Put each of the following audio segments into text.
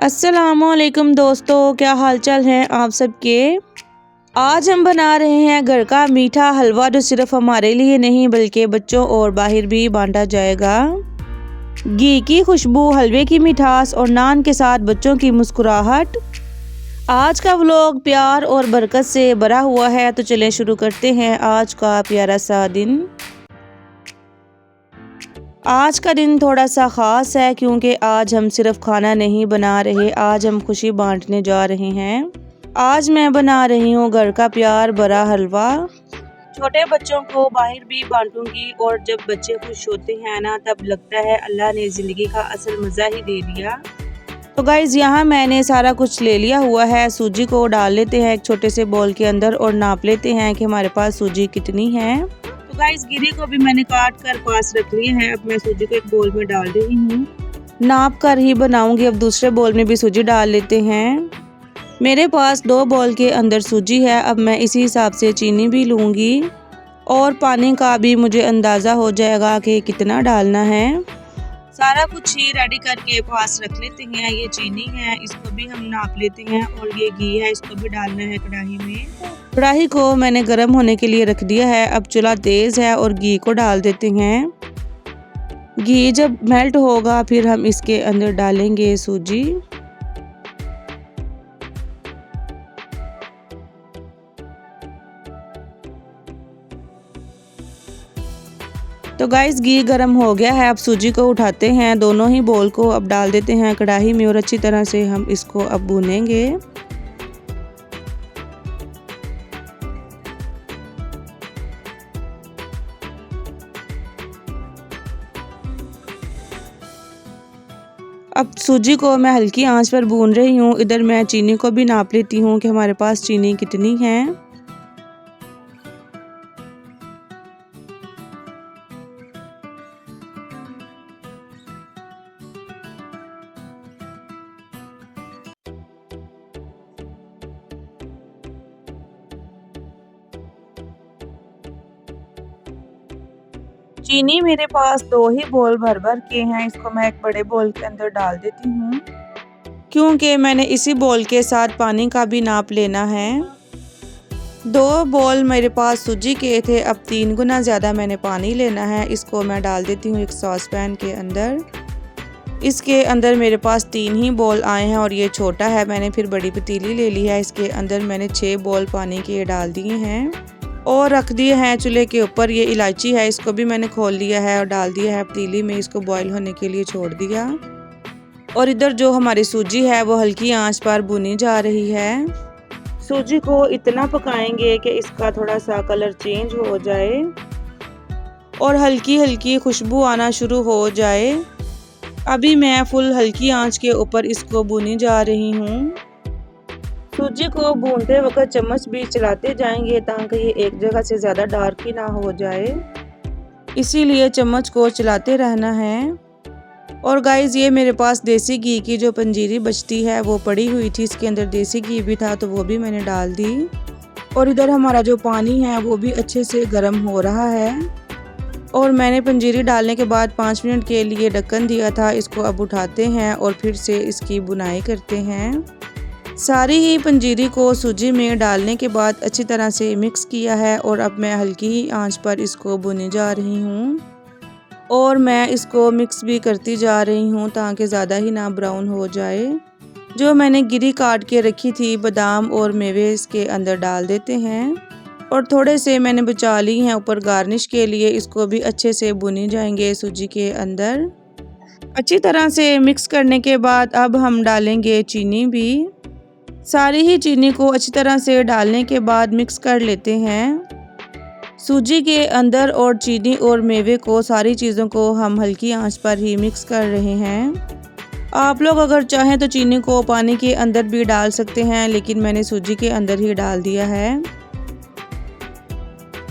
अस्सलामुअलैकुम दोस्तों, क्या हालचाल है आप सबके। आज हम बना रहे हैं घर का मीठा हलवा, जो सिर्फ हमारे लिए नहीं बल्कि बच्चों और बाहर भी बांटा जाएगा। घी की खुशबू, हलवे की मिठास और नान के साथ बच्चों की मुस्कुराहट। आज का व्लॉग प्यार और बरकत से भरा हुआ है, तो चलें शुरू करते हैं आज का प्यारा सा दिन। आज का दिन थोड़ा सा ख़ास है क्योंकि आज हम सिर्फ खाना नहीं बना रहे, आज हम खुशी बांटने जा रहे हैं। आज मैं बना रही हूँ घर का प्यार भरा हलवा। छोटे बच्चों को बाहर भी बांटूंगी और जब बच्चे खुश होते हैं ना, तब लगता है अल्लाह ने ज़िंदगी का असल मज़ा ही दे दिया। तो गाइज़, यहाँ मैंने सारा कुछ ले लिया हुआ है। सूजी को डाल लेते हैं एक छोटे से बोल के अंदर और नाप लेते हैं कि हमारे पास सूजी कितनी है। तो गाइस, गिरी को भी मैंने काट कर पास रख लिए हैं। अब मैं सूजी को एक बोल में डाल रही हूँ। नाप कर ही बनाऊंगी। अब दूसरे बोल में भी सूजी डाल लेते हैं। मेरे पास 2 बोल के अंदर सूजी है। अब मैं इसी हिसाब से चीनी भी लूँगी और पानी का भी मुझे अंदाज़ा हो जाएगा कि कितना डालना है। सारा कुछ ही रेडी करके पास रख लेते हैं। ये चीनी है, इसको भी हम नाप लेते हैं और ये घी है, इसको भी डालना है कढ़ाई में। कढ़ाई को मैंने गर्म होने के लिए रख दिया है। अब चूल्हा तेज़ है और घी को डाल देते हैं। घी जब मेल्ट होगा फिर हम इसके अंदर डालेंगे सूजी। तो गाइस, घी गर्म हो गया है। अब सूजी को उठाते हैं। दोनों ही बोल को अब डाल देते हैं कढ़ाई में और अच्छी तरह से हम इसको अब भूनेंगे। अब सूजी को मैं हल्की आंच पर भून रही हूँ। इधर मैं चीनी को भी नाप लेती हूँ कि हमारे पास चीनी कितनी है। चीनी मेरे पास 2 ही बोल भर भर के हैं। इसको मैं एक बड़े बोल के अंदर डाल देती हूँ क्योंकि मैंने इसी बोल के साथ पानी का भी नाप लेना है। 2 बोल मेरे पास सूजी के थे, अब 3 गुना ज़्यादा मैंने पानी लेना है। इसको मैं डाल देती हूँ एक सॉस पैन के अंदर। इसके अंदर मेरे पास 3 ही बोल आए हैं और ये छोटा है। मैंने फिर बड़ी पतीली ले ली है। इसके अंदर मैंने 6 बोल पानी के डाल दिए हैं और रख दिए हैं चूल्हे के ऊपर। ये इलायची है, इसको भी मैंने खोल लिया है और डाल दिया है पतीली में। इसको बॉईल होने के लिए छोड़ दिया। और इधर जो हमारी सूजी है वो हल्की आंच पर भुनी जा रही है। सूजी को इतना पकाएंगे कि इसका थोड़ा सा कलर चेंज हो जाए और हल्की हल्की खुशबू आना शुरू हो जाए। अभी मैं फुल हल्की आंच के ऊपर इसको भुनी जा रही हूँ। सूजी को भूनते वक्त चम्मच भी चलाते जाएंगे ताकि ये एक जगह से ज़्यादा डार्क ही ना हो जाए, इसीलिए चम्मच को चलाते रहना है। और गाइस, ये मेरे पास देसी घी की जो पंजीरी बचती है वो पड़ी हुई थी। इसके अंदर देसी घी भी था तो वो भी मैंने डाल दी। और इधर हमारा जो पानी है वो भी अच्छे से गर्म हो रहा है और मैंने पंजीरी डालने के बाद 5 मिनट के लिए ढक्कन दिया था। इसको अब उठाते हैं और फिर से इसकी बुनाई करते हैं। सारी ही पंजीरी को सूजी में डालने के बाद अच्छी तरह से मिक्स किया है और अब मैं हल्की ही आंच पर इसको भुनी जा रही हूँ और मैं इसको मिक्स भी करती जा रही हूँ ताकि ज़्यादा ही ना ब्राउन हो जाए। जो मैंने गिरी काट के रखी थी बादाम और मेवे इसके अंदर डाल देते हैं और थोड़े से मैंने बचा ली हैं ऊपर गार्निश के लिए। इसको भी अच्छे से भुनी जाएंगे सूजी के अंदर। अच्छी तरह से मिक्स करने के बाद अब हम डालेंगे चीनी भी। सारी ही चीनी को अच्छी तरह से डालने के बाद मिक्स कर लेते हैं। सूजी के अंदर और चीनी और मेवे को, सारी चीज़ों को हम हल्की आंच पर ही मिक्स कर रहे हैं। आप लोग अगर चाहें तो चीनी को पानी के अंदर भी डाल सकते हैं, लेकिन मैंने सूजी के अंदर ही डाल दिया है।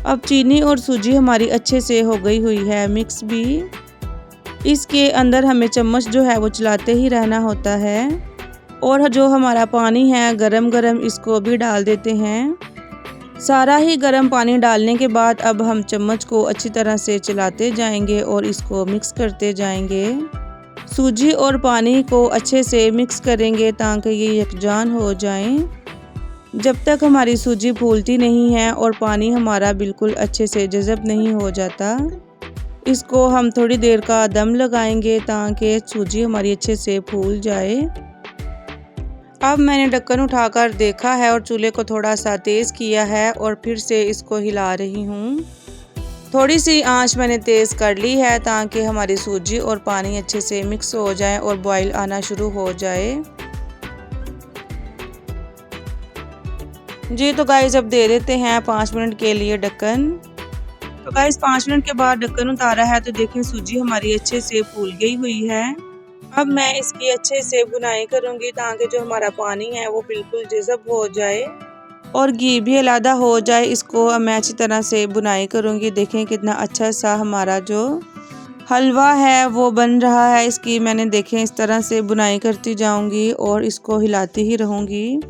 अब चीनी और सूजी हमारी अच्छे से हो गई हुई है मिक्स भी। इसके अंदर हमें चम्मच जो है वो चलाते ही रहना होता है और जो हमारा पानी है गरम गरम, इसको भी डाल देते हैं। सारा ही गरम पानी डालने के बाद अब हम चम्मच को अच्छी तरह से चलाते जाएंगे और इसको मिक्स करते जाएंगे। सूजी और पानी को अच्छे से मिक्स करेंगे ताकि ये यकजान हो जाएं। जब तक हमारी सूजी फूलती नहीं है और पानी हमारा बिल्कुल अच्छे से जज़ब नहीं हो जाता, इसको हम थोड़ी देर का दम लगाएंगे ताकि सूजी हमारी अच्छे से फूल जाए। अब मैंने ढक्कन उठाकर देखा है और चूल्हे को थोड़ा सा तेज़ किया है और फिर से इसको हिला रही हूँ। थोड़ी सी आंच मैंने तेज़ कर ली है ताकि हमारी सूजी और पानी अच्छे से मिक्स हो जाए और बॉईल आना शुरू हो जाए। जी तो गाइस अब दे देते हैं 5 मिनट के लिए ढक्कन। तो गाइस 5 मिनट के बाद ढक्कन उतारा है तो देखें सूजी हमारी अच्छे से फूल गई हुई है। अब मैं इसकी अच्छे से बुनाई करूंगी ताकि जो हमारा पानी है वो बिल्कुल जज़ब हो जाए और घी भी अलग हो जाए। इसको अब मैं अच्छी तरह से बुनाई करूंगी। देखें कितना अच्छा सा हमारा जो हलवा है वो बन रहा है। इसकी मैंने देखें इस तरह से बुनाई करती जाऊंगी और इसको हिलाती ही रहूंगी।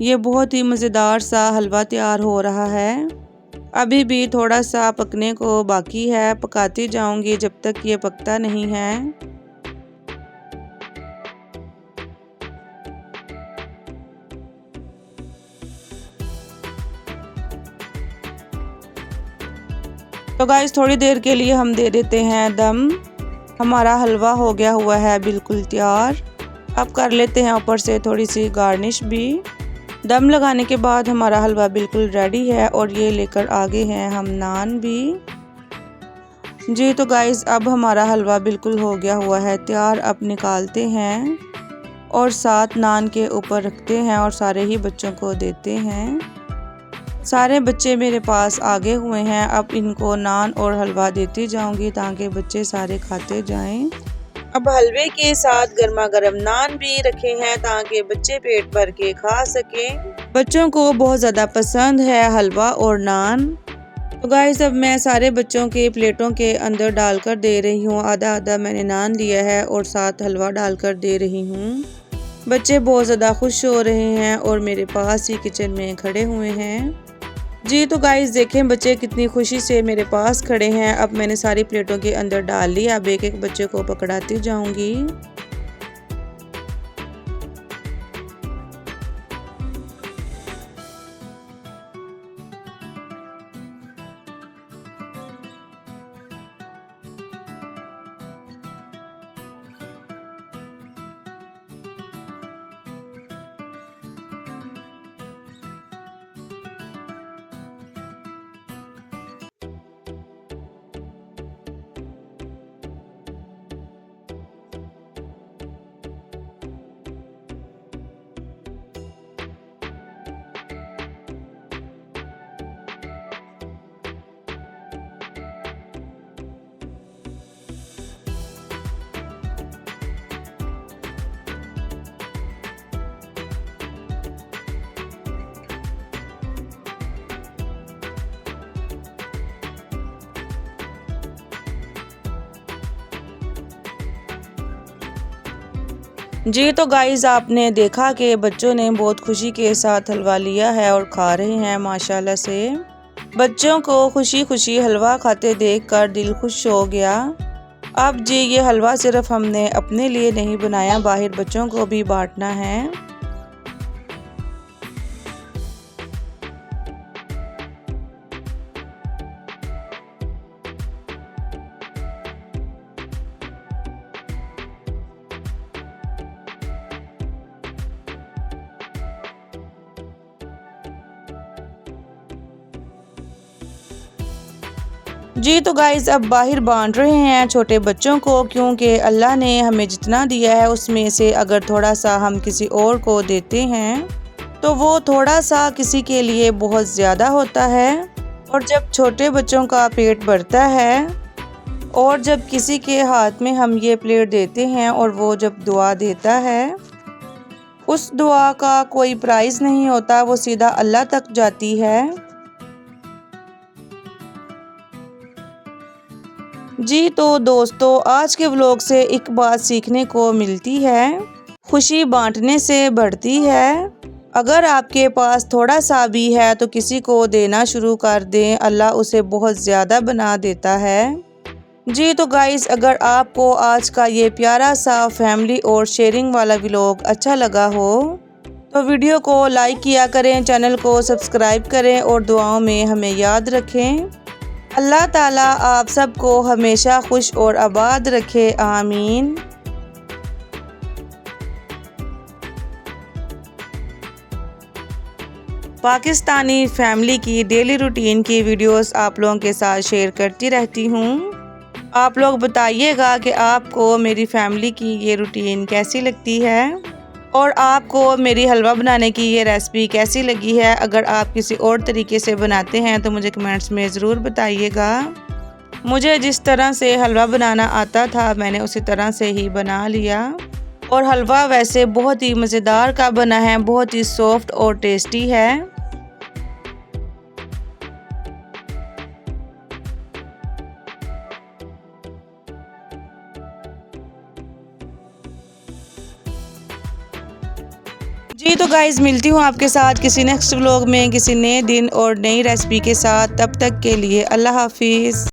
ये बहुत ही मज़ेदार सा हलवा तैयार हो रहा है। अभी भी थोड़ा सा पकने को बाकी है, पकाती जाऊंगी जब तक ये पकता नहीं है। तो गाइस थोड़ी देर के लिए हम दे देते हैं दम। हमारा हलवा हो गया हुआ है बिल्कुल तैयार। अब कर लेते हैं ऊपर से थोड़ी सी गार्निश भी। दम लगाने के बाद हमारा हलवा बिल्कुल रेडी है और ये लेकर आगे हैं हम नान भी। जी तो गाइस अब हमारा हलवा बिल्कुल हो गया हुआ है तैयार। अब निकालते हैं और साथ नान के ऊपर रखते हैं और सारे ही बच्चों को देते हैं। सारे बच्चे मेरे पास आगे हुए हैं। अब इनको नान और हलवा देती जाऊंगी ताकि बच्चे सारे खाते जाएं। अब हलवे के साथ गर्मा गर्म नान भी रखे हैं ताकि बच्चे पेट भर के खा सकें। बच्चों को बहुत ज़्यादा पसंद है हलवा और नान। तो गाइस अब मैं सारे बच्चों के प्लेटों के अंदर डालकर दे रही हूँ। आधा आधा मैंने नान लिया है और साथ हलवा डालकर दे रही हूँ। बच्चे बहुत ज़्यादा खुश हो रहे हैं और मेरे पास ही किचन में खड़े हुए हैं। जी तो गाइस देखें बच्चे कितनी खुशी से मेरे पास खड़े हैं। अब मैंने सारी प्लेटों के अंदर डाल लिया। अब एक एक बच्चे को पकड़ाती जाऊंगी। जी तो गाइस आपने देखा कि बच्चों ने बहुत खुशी के साथ हलवा लिया है और खा रहे हैं माशाल्लाह से। बच्चों को खुशी खुशी हलवा खाते देखकर दिल खुश हो गया। अब जी ये हलवा सिर्फ हमने अपने लिए नहीं बनाया, बाहर बच्चों को भी बांटना है। जी तो गाइस अब बाहर बांट रहे हैं छोटे बच्चों को, क्योंकि अल्लाह ने हमें जितना दिया है उसमें से अगर थोड़ा सा हम किसी और को देते हैं तो वो थोड़ा सा किसी के लिए बहुत ज़्यादा होता है। और जब छोटे बच्चों का पेट भरता है और जब किसी के हाथ में हम ये प्लेट देते हैं और वो जब दुआ देता है, उस दुआ का कोई प्राइस नहीं होता, वो सीधा अल्लाह तक जाती है। जी तो दोस्तों आज के व्लॉग से एक बात सीखने को मिलती है, खुशी बांटने से बढ़ती है। अगर आपके पास थोड़ा सा भी है तो किसी को देना शुरू कर दें, अल्लाह उसे बहुत ज़्यादा बना देता है। जी तो गाइस, अगर आपको आज का ये प्यारा सा फैमिली और शेयरिंग वाला व्लॉग अच्छा लगा हो तो वीडियो को लाइक किया करें, चैनल को सब्सक्राइब करें और दुआओं में हमें याद रखें। अल्लाह ताला आप सबको हमेशा खुश और आबाद रखे, आमीन। पाकिस्तानी फैमिली की डेली रूटीन की वीडियोस आप लोगों के साथ शेयर करती रहती हूँ। आप लोग बताइएगा कि आपको मेरी फैमिली की ये रूटीन कैसी लगती है और आपको मेरी हलवा बनाने की ये रेसिपी कैसी लगी है। अगर आप किसी और तरीके से बनाते हैं तो मुझे कमेंट्स में ज़रूर बताइएगा। मुझे जिस तरह से हलवा बनाना आता था मैंने उसी तरह से ही बना लिया और हलवा वैसे बहुत ही मज़ेदार का बना है, बहुत ही सॉफ्ट और टेस्टी है। जी तो गाइज़, मिलती हूँ आपके साथ किसी नेक्स्ट व्लॉग में किसी नए दिन और नई रेसिपी के साथ। तब तक के लिए अल्लाह हाफिज़।